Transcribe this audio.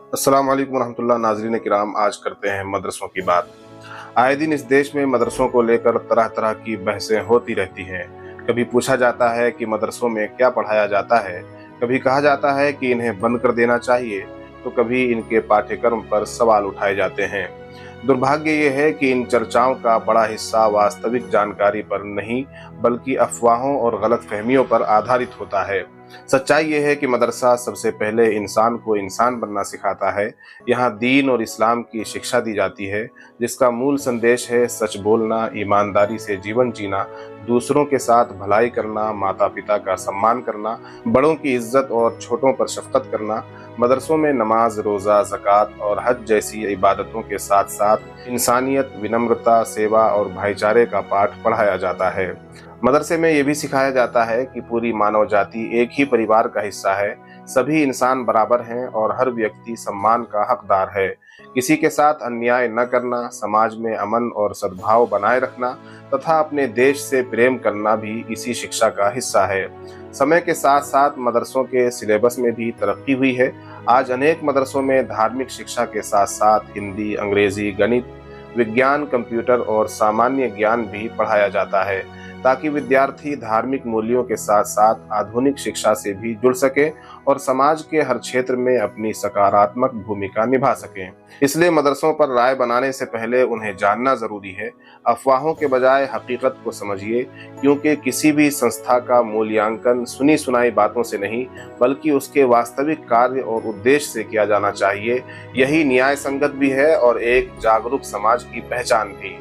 अस्सलाम वालेकुम रहमतुल्लाह। नाज़रीन किराम, आज करते हैं मदरसों की बात। आए दिन इस देश में मदरसों को लेकर तरह तरह की बहसें होती रहती हैं। कभी पूछा जाता है कि मदरसों में क्या पढ़ाया जाता है, कभी कहा जाता है कि इन्हें बंद कर देना चाहिए, तो कभी इनके पाठ्यक्रम पर सवाल उठाए जाते हैं। दुर्भाग्य ये है कि इन चर्चाओं का बड़ा हिस्सा वास्तविक जानकारी पर नहीं, बल्कि अफवाहों और गलतफहमियों पर आधारित होता है। सच्चाई ये है कि मदरसा सबसे पहले इंसान को इंसान बनना सिखाता है। यहाँ दीन और इस्लाम की शिक्षा दी जाती है, जिसका मूल संदेश है सच बोलना, ईमानदारी से जीवन जीना, दूसरों के साथ भलाई करना, माता पिता का सम्मान करना, बड़ों की इज्जत और छोटों पर शफकत करना। मदरसों में नमाज, रोज़ा, ज़कात और हज जैसी इबादतों के साथ साथ इंसानियत, विनम्रता, सेवा और भाईचारे का पाठ पढ़ाया जाता है। मदरसे में ये भी सिखाया जाता है कि पूरी मानव जाति एक ही परिवार का हिस्सा है, सभी इंसान बराबर हैं और हर व्यक्ति सम्मान का हकदार है। किसी के साथ अन्याय न करना, समाज में अमन और सद्भाव बनाए रखना तथा अपने देश से प्रेम करना भी इसी शिक्षा का हिस्सा है। समय के साथ साथ मदरसों के सिलेबस में भी तरक्की हुई है। आज अनेक मदरसों में धार्मिक शिक्षा के साथ साथ हिंदी, अंग्रेजी, गणित, विज्ञान, कंप्यूटर और सामान्य ज्ञान भी पढ़ाया जाता है, ताकि विद्यार्थी धार्मिक मूल्यों के साथ साथ आधुनिक शिक्षा से भी जुड़ सके और समाज के हर क्षेत्र में अपनी सकारात्मक भूमिका निभा सकें। इसलिए मदरसों पर राय बनाने से पहले उन्हें जानना जरूरी है। अफवाहों के बजाय हकीकत को समझिए, क्योंकि किसी भी संस्था का मूल्यांकन सुनी सुनाई बातों से नहीं, बल्कि उसके वास्तविक कार्य और उद्देश्य से किया जाना चाहिए। यही न्याय संगत भी है और एक जागरूक समाज की पहचान भी।